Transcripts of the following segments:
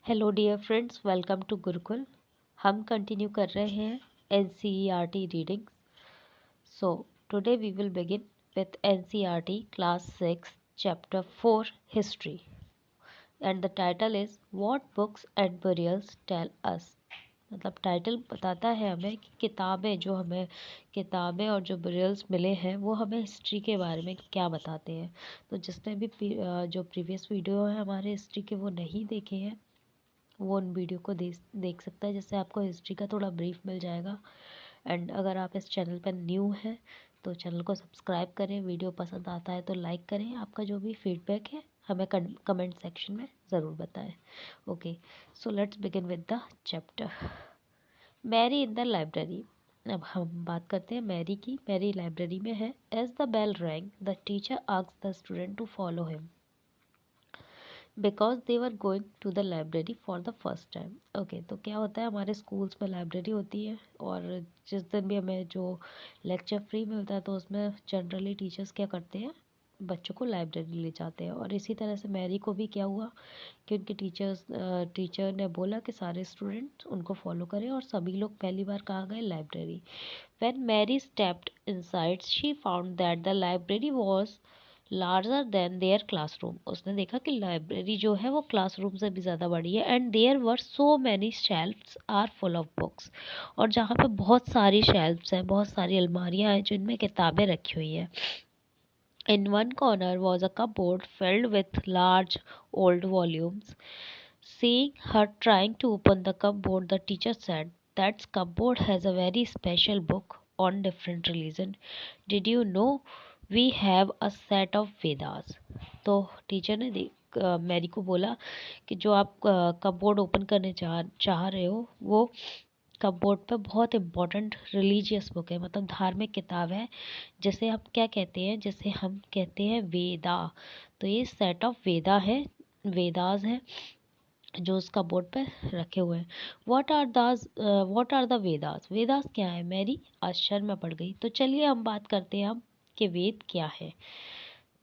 Hello dear friends, welcome to Gurukul. हम continue कर रहे हैं NCERT reading. So today we will begin with NCERT class 6 chapter 4 history and the title is what books and burials tell us. मतलब title बताता है हमें कि किताबें और जो बरियल्स मिले हैं वो हमें हिस्ट्री के बारे में क्या बताते हैं। तो जिसने भी जो प्रीवियस वीडियो है हमारे हिस्ट्री के वो नहीं देखे हैं वो उन वीडियो को देख सकता है, जिससे आपको हिस्ट्री का थोड़ा ब्रीफ मिल जाएगा। एंड अगर आप इस चैनल पर न्यू हैं तो चैनल को सब्सक्राइब करें, वीडियो पसंद आता है तो लाइक करें। आपका जो भी फीडबैक है हमें कमेंट सेक्शन में ज़रूर बताएं। Okay, so let's begin with the chapter Mary in the library. अब हम बात करते हैं मैरी की। मैरी लाइब्रेरी में है। As the bell rang the teacher asked the student to follow him because they were going to the library for the first time. Okay, तो क्या होता है हमारे स्कूल्स में लाइब्रेरी होती है और जिस दिन भी हमें जो लेक्चर फ्री मिलता है तो उसमें जनरली टीचर्स क्या करते हैं, बच्चों को लाइब्रेरी ले जाते हैं। और इसी तरह से मैरी को भी क्या हुआ कि उनके टीचर ने बोला कि सारे स्टूडेंट उनको फॉलो करें और सभी लोग पहली बार कहाँ गए, library. When Mary stepped inside she found that the library was larger than their classroom. उसने देखा कि लाइब्रेरी जो है वो क्लासरूम से भी ज़्यादा बड़ी है। And there were so many shelves are full of books. और जहाँ पे बहुत सारी शेल्फ्स हैं, बहुत सारी अलमारियाँ हैं जिनमें किताबें रखी हुई हैं। In one corner was a cupboard filled with large old volumes. Seeing her trying to open the cupboard, the teacher said, that cupboard has a very special book on different religion. Did you know we have a set of Vedas? तो teacher ने Mary को बोला कि जो आप cupboard open करने चाह रहे हो वो कपबोर्ड पे बहुत इम्पोर्टेंट रिलीजियस बुक है, मतलब धार्मिक किताब है, जिसे हम कहते हैं वेदा। तो ये सेट ऑफ वेदास है जो उसका बोर्ड पे रखे हुए हैं। What are the Vedas? Vedas क्या है? मेरी आश्चर्य में पड़ गई। तो चलिए हम बात करते हैं अब कि वेद क्या है।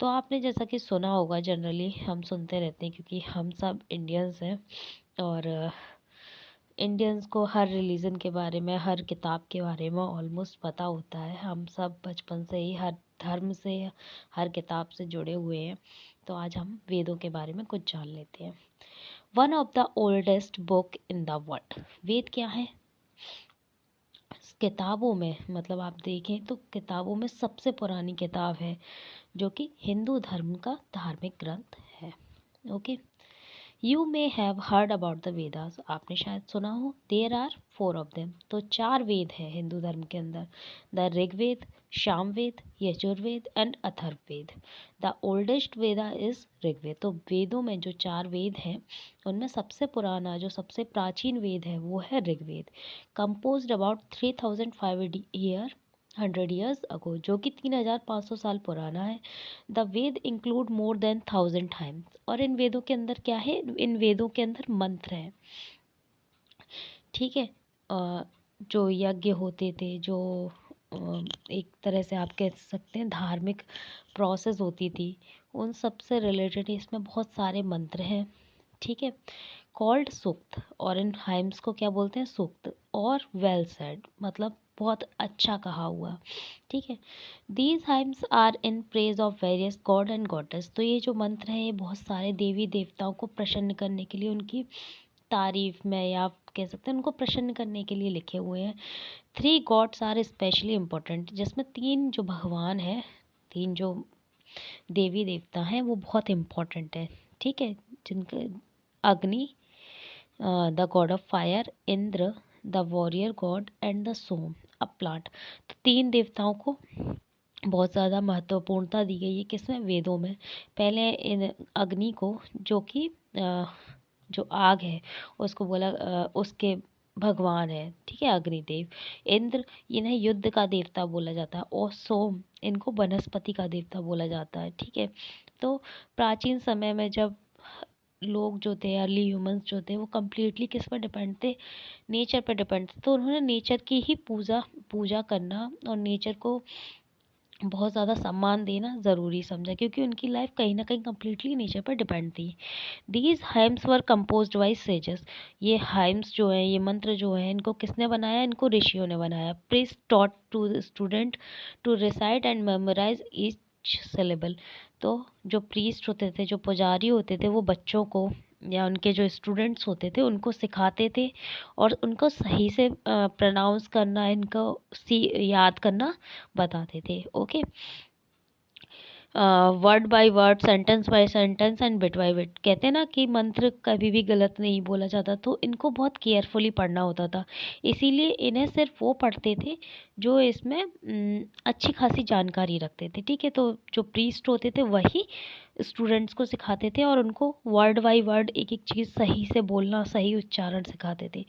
तो आपने जैसा कि सुना होगा, जनरली हम सुनते रहते हैं क्योंकि हम सब इंडियंस हैं और इंडियंस को हर रिलीजन के बारे में, हर किताब के बारे में ऑलमोस्ट पता होता है। हम सब बचपन से ही हर धर्म से, हर किताब से जुड़े हुए हैं। तो आज हम वेदों के बारे में कुछ जान लेते हैं। One of the oldest book in the world. Veda क्या है? किताबों में, मतलब आप देखें तो किताबों में सबसे पुरानी किताब है जो कि हिंदू धर्म का धार्मिक ग्रंथ है। Okay, you may have heard about the Vedas. आपने शायद सुना हो। There are 4 of them. तो 4 वेद हैं हिंदू धर्म के अंदर। The Rigveda, Samaveda, Yajurveda and Atharvaveda. The oldest Veda is Rigveda. तो वेदों में जो 4 वेद हैं उनमें सबसे पुराना, जो सबसे प्राचीन वेद है वो है Rigveda. Composed about 3,500 years ago, जो कि 3,500 साल पुराना है। The Veda include more than 1,000 times. और इन वेदों के अंदर क्या है? इन वेदों के अंदर मंत्र हैं। ठीक है, जो यज्ञ होते थे, जो एक तरह से आप कह सकते हैं धार्मिक प्रोसेस होती थी, उन सब से रिलेटेड इसमें बहुत सारे मंत्र हैं। ठीक है, कॉल्ड सूक्त। और इन हाइम्स को क्या बोलते हैं? सूक्त। और वेल सेड, मतलब बहुत अच्छा कहा हुआ। ठीक है, these hymns are in praise of various god and goddess. तो ये जो मंत्र हैं ये बहुत सारे देवी देवताओं को प्रसन्न करने के लिए, उनकी तारीफ में, या आप कह सकते हैं उनको प्रसन्न करने के लिए लिखे हुए हैं। 3 गॉड्स आर स्पेशली इम्पोर्टेंट, जिसमें 3 जो भगवान हैं, 3 जो देवी देवता हैं वो बहुत इम्पोर्टेंट है। ठीक है, जिनके Agni, the god of fire, Indra the warrior god and the Soma a plant. तो 3 देवताओं को बहुत ज़्यादा महत्वपूर्णता दी गई है किसमें? वेदों में। पहले इन अग्नि को, जो कि जो आग है उसको बोला, उसके भगवान है। ठीक है, अग्निदेव। इंद्र, इन्हें युद्ध का देवता बोला जाता है। और सोम, इनको वनस्पति का देवता बोला जाता है। ठीक है, तो प्राचीन समय में जब लोग जो थे, अर्ली ह्यूमंस जो थे, वो कम्प्लीटली किस पर डिपेंड थे? नेचर पर डिपेंड थे। तो उन्होंने नेचर की ही पूजा करना और नेचर को बहुत ज़्यादा सम्मान देना ज़रूरी समझा, क्योंकि उनकी लाइफ कहीं ना कहीं कम्प्लीटली नेचर पर डिपेंड थी। These hymns were composed by sages. ये हाइम्स जो हैं, ये मंत्र जो हैं, इनको किसने बनाया? इनको ऋषियों ने बनाया। Priest taught to student to recite and memorise each syllable. तो जो प्रीस्ट होते थे, जो पुजारी होते थे, वो बच्चों को या उनके जो स्टूडेंट्स होते थे उनको सिखाते थे और उनको सही से प्रोनाउंस करना, इनको याद करना बताते थे। Okay, word by word, sentence by sentence and bit by bit. कहते हैं ना कि मंत्र कभी भी गलत नहीं बोला जाता, तो इनको बहुत केयरफुली पढ़ना होता था। इसीलिए इन्हें सिर्फ वो पढ़ते थे जो इसमें अच्छी खासी जानकारी रखते थे। ठीक है, तो जो प्रीस्ट होते थे वही स्टूडेंट्स को सिखाते थे और उनको वर्ड बाय वर्ड एक एक चीज़ सही से बोलना, सही उच्चारण सिखाते थे।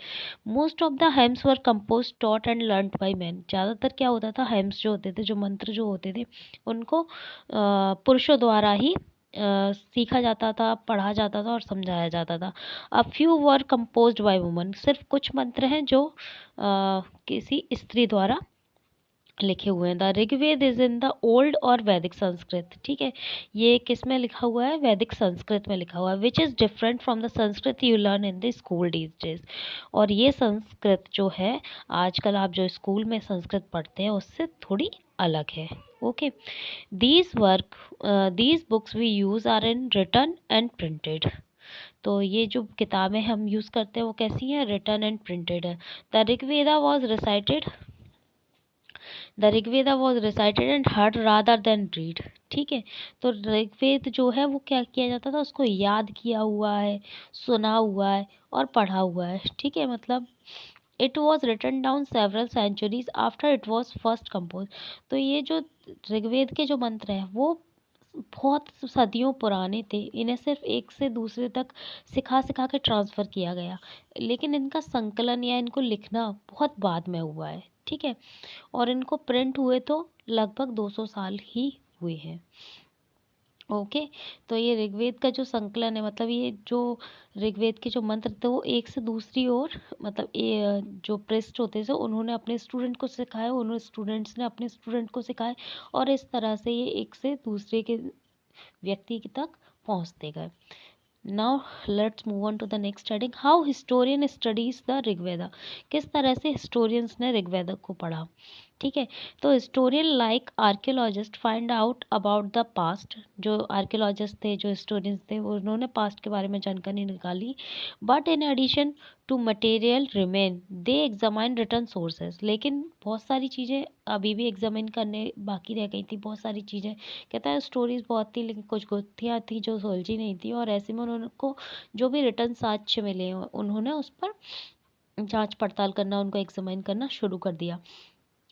Most of the hymns were compose taught and learn by man. ज़्यादातर क्या होता था, हेम्स जो होते थे, जो मंत्र जो होते थे, उनको पुरुषों द्वारा ही सीखा जाता था, पढ़ा जाता था और समझाया जाता था। A few were composed bye woman. सिर्फ कुछ मंत्र हैं जो किसी स्त्री द्वारा लिखे हुए हैं। The Rigveda is in the old or Vedic Sanskrit. ठीक है, ये किस में लिखा हुआ है? वैदिक संस्कृत में लिखा हुआ है। Which is different from the Sanskrit you learn in the school these days. और ये संस्कृत जो है, आजकल आप जो स्कूल में संस्कृत पढ़ते हैं उससे थोड़ी अलग है। Okay, these books we use are in written and printed। तो ये जो किताबें हम यूज़ करते हैं वो कैसी हैं? रिटन एंड प्रिंटेड है। The Rigveda was recited the Rigveda was recited and heard rather than read. ठीक है, तो ऋग्वेद जो है वो क्या किया जाता था? उसको याद किया हुआ है, सुना हुआ है और पढ़ा हुआ है। ठीक है, मतलब it was written down several centuries after it was first compose. तो ये जो ऋग्वेद के जो मंत्र हैं वो बहुत सदियों पुराने थे। इन्हें सिर्फ एक से दूसरे तक सिखा सिखा के ट्रांसफ़र किया गया, लेकिन इनका संकलन या इनको लिखना बहुत बाद में हुआ है। ठीक है, और इनको प्रिंट हुए तो लगभग 200 साल ही हुए हैं। ओके, तो ये ऋग्वेद का जो संकलन है, मतलब ये जो ऋग्वेद के जो मंत्र थे वो एक से दूसरी ओर, मतलब ये जो प्रेस्ट होते थे उन्होंने अपने स्टूडेंट को सिखाया, उन्होंने स्टूडेंट्स ने अपने स्टूडेंट को सिखाए और इस तरह से ये एक से दूसरे के व्यक्ति तक पहुंचते गए। Now let's move on to the next heading, how historian studies the Rigveda. किस तरह से हिस्टोरियंस ने ऋग्वेद को पढ़ा। ठीक है, तो historian like archaeologist find out about the past. जो आर्कियोलॉजिस्ट थे, जो हिस्टोरियंस थे, वो उन्होंने पास्ट के बारे में जानकारी निकाली। But in addition to material remain they examine written sources. लेकिन बहुत सारी चीज़ें अभी भी एग्जामिन करने बाकी रह गई थी, बहुत सारी चीज़ें। कहता है स्टोरीज बहुत थी लेकिन कुछ गुत्थियाँ थी जो सुलझी नहीं थी, और ऐसे में उनको जो भी रिटर्न साक्ष्य मिले उन्होंने उस पर जांच पड़ताल करना, उनको एग्जामाइन करना शुरू कर दिया।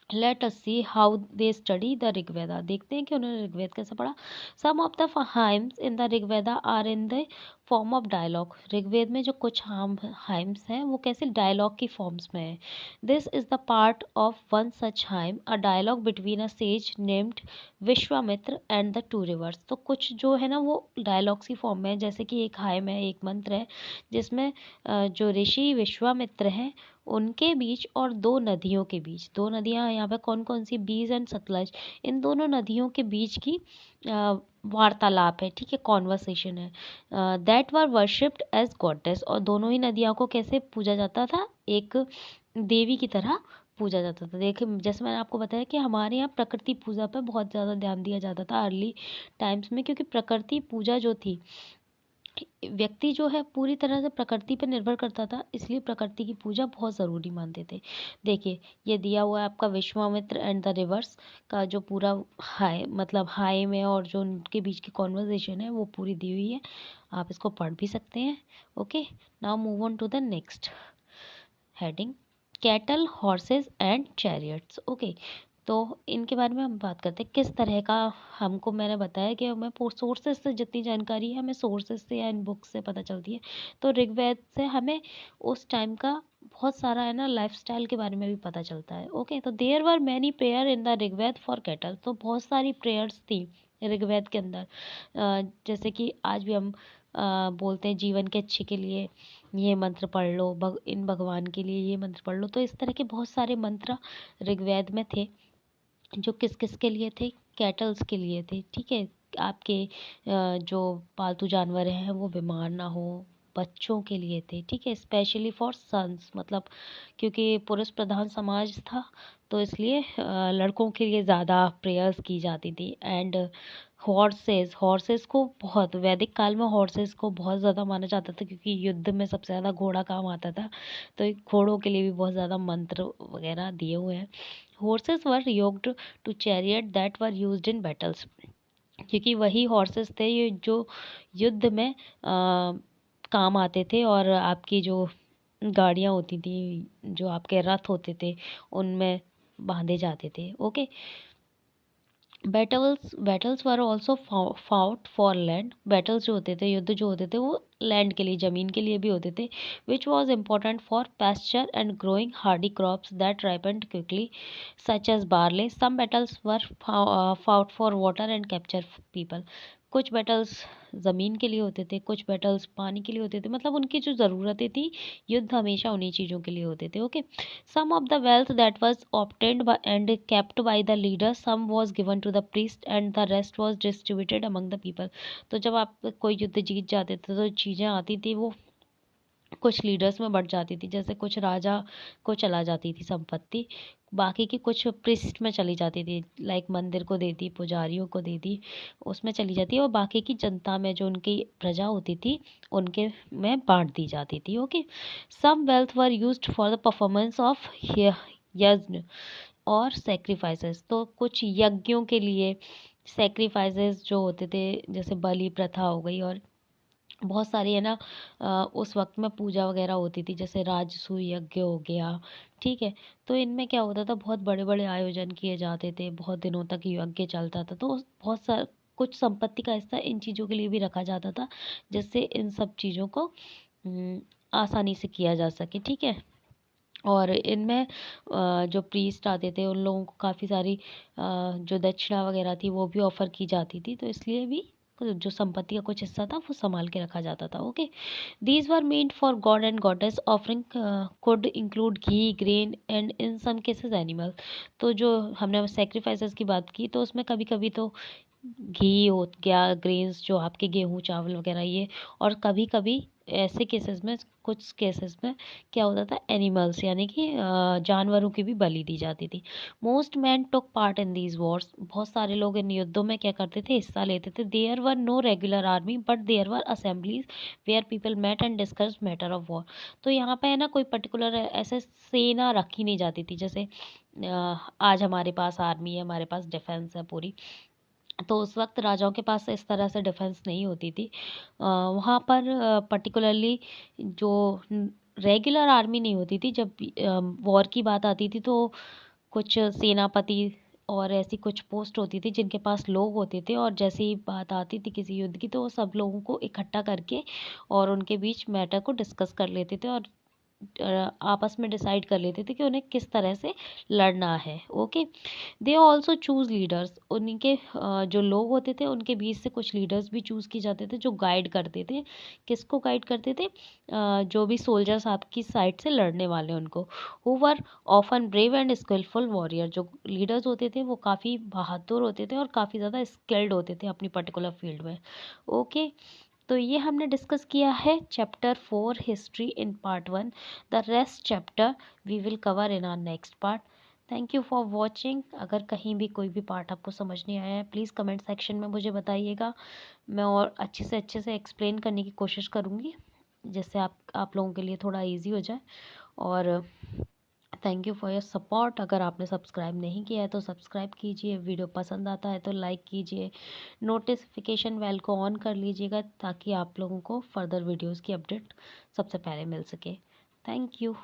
Let us see how they study the Rigveda. देखते हैं कि उन्होंने ऋग्वेद कैसे पढ़ा। Some of the hymns in the Rigveda are in the form of dialogue. Rigveda में जो कुछ हाइम्स हैं वो कैसे डायलॉग की फॉर्म्स में है। This is the part of one such hymn, a dialogue between a sage named Vishwamitra and the two rivers. तो कुछ जो है ना वो डायलॉग्स की फॉर्म में है, जैसे कि एक हाइम है, एक मंत्र है जिसमें जो ऋषि विश्वामित्र हैं उनके बीच और दो नदियों के बीच, दो नदियां यहाँ पे कौन कौन सी? बीज एंड सतलज। इन दोनों नदियों के बीच की वार्तालाप है। ठीक है, कॉन्वर्सेशन है। That were worshipped as goddess. और दोनों ही नदियों को कैसे पूजा जाता था? एक देवी की तरह पूजा जाता था। देखिए, जैसे मैंने आपको बताया कि हमारे यहाँ प्रकृति पूजा पर बहुत ज़्यादा ध्यान दिया जाता था अर्ली टाइम्स में, क्योंकि प्रकृति पूजा जो थी, व्यक्ति जो है पूरी तरह से प्रकृति पर निर्भर करता था, इसलिए प्रकृति की पूजा बहुत ज़रूरी मानते थे। देखिए, ये दिया हुआ है आपका विश्वामित्र एंड द रिवर्स का जो पूरा हाय, मतलब हाय में और जो उनके बीच की कॉन्वर्जेशन है वो पूरी दी हुई है, आप इसको पढ़ भी सकते हैं। Okay, now move on to the next heading, cattle horses and chariots. Okay, तो इनके बारे में हम बात करते हैं किस तरह का। हमको मैंने बताया कि हमें सोर्सेज से जितनी जानकारी है हमें सोर्सेज से या इन बुक्स से पता चलती है, तो ऋग्वेद से हमें उस टाइम का बहुत सारा है ना लाइफस्टाइल के बारे में भी पता चलता है। ओके, तो there were many prayer in the Rigveda for cattle. तो बहुत सारी प्रेयर्स थी ऋग्वेद के अंदर, जैसे कि आज भी हम बोलते हैं जीवन के अच्छे के लिए ये मंत्र पढ़ लो, इन भगवान के लिए ये मंत्र पढ़ लो। तो इस तरह के बहुत सारे मंत्र ऋग्वेद में थे। जो किस किस के लिए थे, कैटल्स के लिए थे, ठीक है, आपके जो पालतू जानवर हैं वो बीमार ना हो, बच्चों के लिए थे, ठीक है, स्पेशली फॉर सन्स, मतलब क्योंकि पुरुष प्रधान समाज था तो इसलिए लड़कों के लिए ज़्यादा प्रेयर्स की जाती थी। एंड हॉर्सेस, हॉर्सेस को बहुत, वैदिक काल में हॉर्सेस को बहुत ज़्यादा माना जाता था क्योंकि युद्ध में सबसे ज़्यादा घोड़ा काम आता था, तो घोड़ों के लिए भी बहुत ज़्यादा मंत्र वगैरह दिए हुए हैं। Horses were yoked to chariot that were used in battles, क्योंकि वही हॉर्सेस थे ये जो युद्ध में काम आते थे, और आपकी जो गाड़ियाँ होती थी, जो आपके रथ होते थे, उनमें बांधे जाते थे। Okay, battles were also fought for land, battles जो होते थे, युद्ध जो होते थे वो लैंड के लिए, ज़मीन के लिए भी होते थे, which was important for pasture and growing hardy crops that ripened quickly such as barley. Some battles were fought for water and capture people, कुछ बैटल्स ज़मीन के लिए होते थे, कुछ बैटल्स पानी के लिए होते थे, मतलब उनकी जो ज़रूरतें थी, युद्ध हमेशा उन्हीं चीज़ों के लिए होते थे। Okay, some of the wealth that was obtained by and kept by the leader, some was given to the priest and the rest was distributed among the people। तो जब आप कोई युद्ध जीत जाते थे तो चीज़ें आती थी वो कुछ लीडर्स में बढ़ जाती थी, जैसे कुछ राजा को चला जाती थी संपत्ति, बाकी की कुछ प्रिस्ट में चली जाती थी, लाइक मंदिर को दे दी, पुजारियों को दे दी, उसमें चली जाती है, और बाकी की जनता में जो उनकी प्रजा होती थी उनके में बांट दी जाती थी। Okay, some wealth were used for the performance of yajna और सेक्रीफाइसेस, तो कुछ यज्ञों के लिए सेक्रीफाइसेस जो होते थे, जैसे बलि प्रथा हो गई, और बहुत सारी है ना उस वक्त में पूजा वगैरह होती थी, जैसे राजसूय यज्ञ हो गया, ठीक है, तो इनमें क्या होता था, बहुत बड़े बड़े आयोजन किए जाते थे, बहुत दिनों तक यज्ञ चलता था, तो बहुत सारा कुछ संपत्ति का हिस्सा इन चीज़ों के लिए भी रखा जाता था, जिससे इन सब चीज़ों को आसानी से किया जा सके, ठीक है। और इनमें जो प्रीस्ट आते थे उन लोगों को काफ़ी सारी जो दक्षिणा वगैरह थी वो भी ऑफर की जाती थी, तो इसलिए भी जो संपत्ति का कुछ हिस्सा था वो संभाल के रखा जाता था। Okay, these were made for god and goddess, offering could include ghee, grain and in some cases animal. तो जो हमने सेक्रीफाइसेस की बात की तो उसमें कभी कभी तो घी हो गया, ग्रेन्स जो आपके गेहूँ चावल वगैरह ये, और कभी कभी ऐसे केसेस में, कुछ केसेस में क्या होता था, एनिमल्स यानी कि जानवरों की भी बलि दी जाती थी। Most man took part in these Wars, बहुत सारे लोग इन युद्धों में क्या करते थे, हिस्सा लेते थे। There were no regular army but there were assemblies where people met and discuss matter of war. तो यहाँ पे है ना कोई पर्टिकुलर ऐसे सेना रखी नहीं जाती थी, जैसे आज हमारे पास आर्मी है, हमारे पास डिफेंस है पूरी, तो उस वक्त राजाओं के पास इस तरह से डिफेंस नहीं होती थी। वहाँ पर पर्टिकुलरली जो रेगुलर आर्मी नहीं होती थी, जब वॉर की बात आती थी तो कुछ सेनापति और ऐसी कुछ पोस्ट होती थी जिनके पास लोग होते थे, और जैसे ही बात आती थी किसी युद्ध की तो वो सब लोगों को इकट्ठा करके और उनके बीच मैटर को डिस्कस कर लेते थे, और आपस में डिसाइड कर लेते थे कि उन्हें किस तरह से लड़ना है। Okay, they also choose leaders, उनके जो लोग होते थे उनके बीच से कुछ लीडर्स भी चूज़ किए जाते थे जो गाइड करते थे, किसको गाइड करते थे, जो भी सोल्जर्स आपकी साइड से लड़ने वाले उनको, who were often brave and skilful warrior, जो लीडर्स होते थे वो काफ़ी बहादुर होते थे और काफ़ी ज़्यादा स्किल्ड होते थे अपनी पर्टिकुलर फील्ड में। ओके, तो ये हमने डिस्कस किया है chapter 4 history in part 1। The rest chapter we will cover in our next part. Thank you for watching. अगर कहीं भी कोई भी पार्ट आपको समझ नहीं आया है प्लीज़ कमेंट सेक्शन में मुझे बताइएगा, मैं और अच्छे से एक्सप्लेन करने की कोशिश करूँगी जिससे आप लोगों के लिए थोड़ा इजी हो जाए। और thank you for your support. अगर आपने सब्सक्राइब नहीं किया है तो सब्सक्राइब कीजिए, वीडियो पसंद आता है तो लाइक कीजिए, नोटिफिकेशन बेल को ऑन कर लीजिएगा ताकि आप लोगों को फर्दर वीडियोस की अपडेट सबसे पहले मिल सके। Thank you.